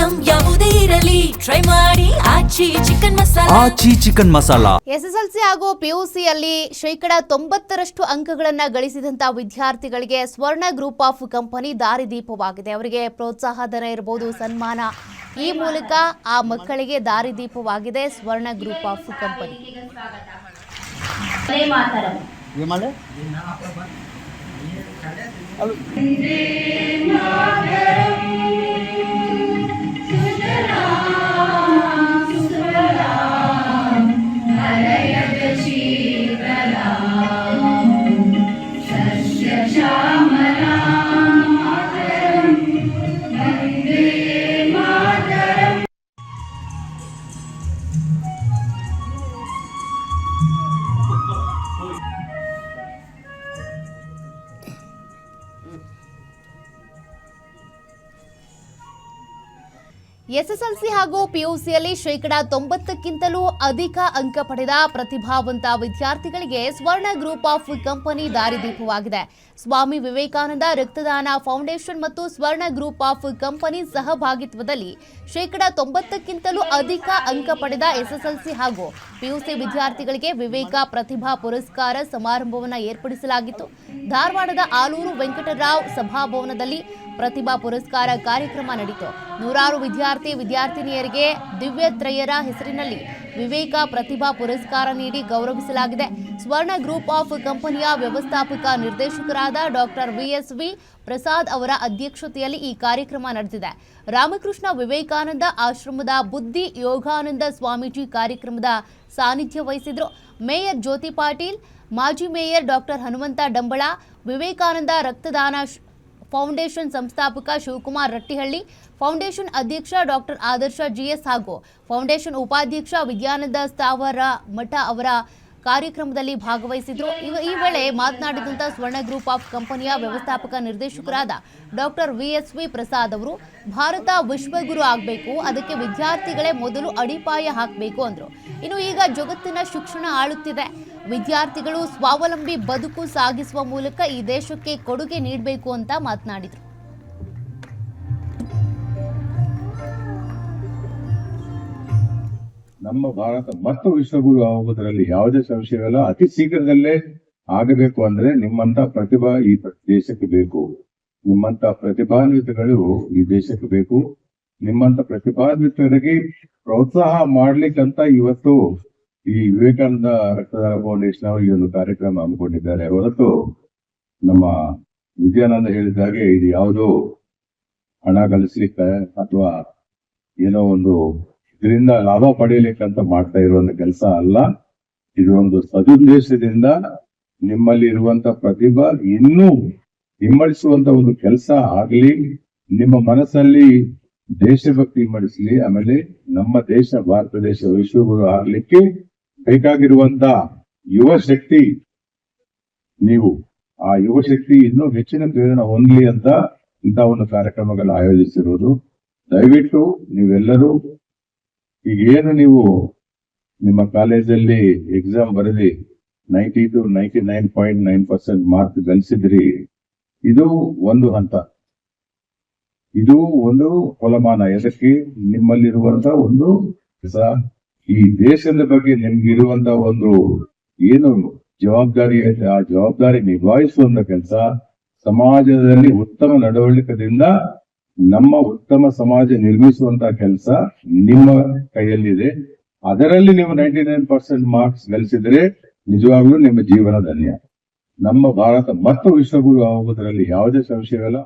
Item ಯಾವುದೇ ಇರಲಿ try ಮಾಡಿ ಆಚಿ ಚಿಕನ್ ಮಸಾಲಾ. ಎಸ್ಎಸ್ಎಲ್ಸಿ ಹಾಗೂ ಪಿಯುಸಿಯಲ್ಲಿ 90% ಅಂಕಗಳನ್ನ ಗಳಿಸಿದಂತ ವಿದ್ಯಾರ್ಥಿಗಳಿಗೆ ಸ್ವರ್ಣ ಗ್ರೂಪ್ ಆಫ್ ಕಂಪನಿ ದಾರಿದೀಪವಾಗಿದೆ. ಅವರಿಗೆ ಪ್ರೋತ್ಸಾಹ ಧನ ಇರಬಹುದು, ಸನ್ಮಾನ, ಈ ಮೂಲಕ ಆ ಮಕ್ಕಳಿಗೆ ದಾರಿದೀಪವಾಗಿದೆ ಸ್ವರ್ಣ ಗ್ರೂಪ್ ಆಫ್ ಕಂಪನಿ. ಎಸ್ಎಸ್ಎಲ್ಸಿ ಹಾಗೂ ಪಿಯುಸಿಯಲ್ಲಿ 90%ಕ್ಕಿಂತಲೂ ಅಧಿಕ ಅಂಕ ಪಡೆದ ಪ್ರತಿಭಾವಂತ ವಿದ್ಯಾರ್ಥಿಗಳಿಗೆ ಸ್ವರ್ಣ group of company ದಾರಿದೀಪವಾಗಿದೆ. Swami Vivekananda ರಕ್ತದಾನ ಫೌಂಡೇಶನ್ ಮತ್ತು ಸ್ವರ್ಣ ಗ್ರೂಪ್ ಆಫ್ ಕಂಪನಿ ಸಹಭಾಗಿತ್ವದಲ್ಲಿ 90%ಕ್ಕಿಂತಲೂ ಅಧಿಕ ಅಂಕ ಪಡೆದ ಎಸ್ಎಸ್ಎಲ್ಸಿ ಹಾಗೂ ಪಿಯುಸಿ ವಿದ್ಯಾರ್ಥಿಗಳಿಗೆ ವಿವೇಕ ಪ್ರತಿಭಾ ಪುರಸ್ಕಾರ ಸಮಾರಂಭವನ್ನು ಏರ್ಪಡಿಸಲಾಗಿತ್ತು. ಧಾರವಾಡದ ಆಲೂರು ವೆಂಕಟರಾವ್ ಸಭಾಭವನದಲ್ಲಿ ಪ್ರತಿಭಾ ಪುರಸ್ಕಾರ ಕಾರ್ಯಕ್ರಮ ನಡೆಯಿತು. ನೂರಾರು ವಿದ್ಯಾರ್ಥಿನಿಯರಿಗೆ ದಿವ್ಯತ್ರಯರ ಹೆಸರಿನಲ್ಲಿ ವಿವೇಕ ಪ್ರತಿಭಾ ಪುರಸ್ಕಾರ ನೀಡಿ ಗೌರವಿಸಲಾಗಿದೆ. ಸ್ವರ್ಣ ಗ್ರೂಪ್ ಆಫ್ ಕಂಪನಿಯ ವ್ಯವಸ್ಥಾಪಕ ನಿರ್ದೇಶಕರಾದ ಡಾಕ್ಟರ್ ವಿಎಸ್ವಿ ಪ್ರಸಾದ್ ಅವರ ಅಧ್ಯಕ್ಷತೆಯಲ್ಲಿ ಈ ಕಾರ್ಯಕ್ರಮ ನಡೆದಿದೆ. ರಾಮಕೃಷ್ಣ ವಿವೇಕಾನಂದ ಆಶ್ರಮದ ಬುದ್ಧಿ ಯೋಗಾನಂದ ಸ್ವಾಮೀಜಿ ಕಾರ್ಯಕ್ರಮದ ಸಾನ್ನಿಧ್ಯ ವಹಿಸಿದ್ರು. ಮೇಯರ್ ಜ್ಯೋತಿ ಪಾಟೀಲ್, ಮಾಜಿ ಮೇಯರ್ ಡಾಕ್ಟರ್ ಹನುಮಂತ ಡಂಬಳ, ವಿವೇಕಾನಂದ ರಕ್ತದಾನ ಫೌಂಡೇಶನ್ ಸಂಸ್ಥಾಪಕ ಶಿವಕುಮಾರ್ ರಟ್ಟಿಹಳ್ಳಿ, ಫೌಂಡೇಶನ್ ಅಧ್ಯಕ್ಷ ಡಾಕ್ಟರ್ ಆದರ್ಶ ಜಿಎಸ್ ಹಾಗೂ ಫೌಂಡೇಶನ್ ಉಪಾಧ್ಯಕ್ಷ ವಿದ್ಯಾನಂದ ಸ್ಥಾವರ ಮಠ ಅವರ ಕಾರ್ಯಕ್ರಮದಲ್ಲಿ ಭಾಗವಹಿಸಿದ್ರು. ಈ ವೇಳೆ ಮಾತನಾಡಿದಂಥ ಸ್ವರ್ಣ ಗ್ರೂಪ್ ಆಫ್ ಕಂಪನಿಯ ವ್ಯವಸ್ಥಾಪಕ ನಿರ್ದೇಶಕರಾದ ಡಾಕ್ಟರ್ ವಿಎಸ್ವಿ ಪ್ರಸಾದ್ ಅವರು, ಭಾರತ ವಿಶ್ವಗುರು ಆಗಬೇಕು, ಅದಕ್ಕೆ ವಿದ್ಯಾರ್ಥಿಗಳೇ ಮೊದಲು ಅಡಿಪಾಯ ಹಾಕಬೇಕು ಅಂದರು. ಇನ್ನು ಈಗ ಜಗತ್ತಿನ ಶಿಕ್ಷಣ ಆಳುತ್ತಿದೆ, ವಿದ್ಯಾರ್ಥಿಗಳು ಸ್ವಾವಲಂಬಿ ಬದುಕು ಸಾಗಿಸುವ ಮೂಲಕ ಈ ದೇಶಕ್ಕೆ ಕೊಡುಗೆ ನೀಡಬೇಕು ಅಂತ ಮಾತನಾಡಿದರು. ನಮ್ಮ ಭಾರತ ಮತ್ತು ವಿಶ್ವಗುರು ಆಗುವುದರಲ್ಲಿ ಯಾವುದೇ ಸಂಶಯವಿಲ್ಲ. ಅತಿ ಶೀಘ್ರದಲ್ಲೇ ಆಗಬೇಕು ಅಂದ್ರೆ ನಿಮ್ಮಂತ ಪ್ರತಿಭಾ ಈ ದೇಶಕ್ಕೆ ಬೇಕು, ನಿಮ್ಮಂತ ಪ್ರತಿಭಾನ್ವಿತಗಳು ಈ ದೇಶಕ್ಕೆ ಬೇಕು. ನಿಮ್ಮಂತ ಪ್ರತಿಭಾನ್ವಿತರಿಗೆ ಪ್ರೋತ್ಸಾಹ ಮಾಡ್ಲಿಕ್ಕಂತ ಇವತ್ತು ಈ ವಿವೇಕಾನಂದ ರಕ್ತದಾನ ಫೌಂಡೇಶನ್ ಅವರು ಈ ಒಂದು ಕಾರ್ಯಕ್ರಮ ಹಮ್ಮಿಕೊಂಡಿದ್ದಾರೆ. ಹೊರತು ನಮ್ಮ ವಿದ್ಯಾನಂದ ಹೇಳಿದಾಗೆ ಇದು ಯಾವುದೋ ಹಣ ಗಳಿಸ್ಲಿಕ್ಕೆ ಅಥವಾ ಏನೋ ಒಂದು ಇದರಿಂದ ಲಾಭ ಪಡೆಯಲಿಕ್ಕಂತ ಮಾಡ್ತಾ ಇರುವಂತ ಕೆಲಸ ಅಲ್ಲ. ಇದು ಒಂದು ಸದುದ್ದೇಶದಿಂದ ನಿಮ್ಮಲ್ಲಿ ಇರುವಂತ ಪ್ರತಿಭಾ ಇನ್ನೂ ಹಿಮ್ಮಡಿಸುವಂತ ಒಂದು ಕೆಲಸ ಆಗ್ಲಿ, ನಿಮ್ಮ ಮನಸ್ಸಲ್ಲಿ ದೇಶಭಕ್ತಿ ಹಿಮ್ಮಡಿಸ್ಲಿ. ಆಮೇಲೆ ನಮ್ಮ ದೇಶ ಭಾರತ ದೇಶ ವಿಶ್ವಗುರು ಆಗ್ಲಿಕ್ಕೆ ಬೇಕಾಗಿರುವಂತ ಯುವ ಶಕ್ತಿ, ನೀವು ಆ ಯುವ ಶಕ್ತಿ ಇನ್ನೂ ಹೆಚ್ಚಿನ ಪ್ರೇರಣೆ ಹೊಂದಲಿ ಅಂತ ಇಂಥ ಒಂದು ಕಾರ್ಯಕ್ರಮಗಳು ಆಯೋಜಿಸಿರೋದು. ದಯವಿಟ್ಟು ನೀವೆಲ್ಲರೂ ಈಗೇನು ನೀವು ನಿಮ್ಮ ಕಾಲೇಜಲ್ಲಿ ಎಕ್ಸಾಮ್ ಬರೆದಿ 90 to 99.9% ಮಾರ್ಕ್ ಗಳಿಸಿದ್ರಿ, ಇದು ಒಂದು ಹಂತ, ಇದು ಒಂದು ಕೊಲಮಾನ. ಎದಕ್ಕೆ ನಿಮ್ಮಲ್ಲಿರುವಂತ ಒಂದು ಈ ದೇಶದ ಬಗ್ಗೆ ನಿಮ್ಗಿರುವಂತ ಒಂದು ಏನು ಜವಾಬ್ದಾರಿ, ಆ ಜವಾಬ್ದಾರಿ ನಿಭಾಯಿಸುವಂತ ಕೆಲಸ, ಸಮಾಜದಲ್ಲಿ ಉತ್ತಮ ನಡವಳಿಕೆಯಿಂದ ನಮ್ಮ ಉತ್ತಮ ಸಮಾಜ ನಿರ್ಮಿಸುವಂತ ಕೆಲಸ ನಿಮ್ಮ ಕೈಯಲ್ಲಿದೆ. ಅದರಲ್ಲಿ ನೀವು 99% ಮಾರ್ಕ್ಸ್ ಗಳಿಸಿದ್ರೆ ನಿಜವಾಗ್ಲೂ ನಿಮ್ಮ ಜೀವನ ಧನ್ಯ. ನಮ್ಮ ಭಾರತ ಮತ್ತು ವಿಶ್ವಗುರು ಆಗುವುದರಲ್ಲಿ ಯಾವುದೇ ಸಂಶಯವಿಲ್ಲ.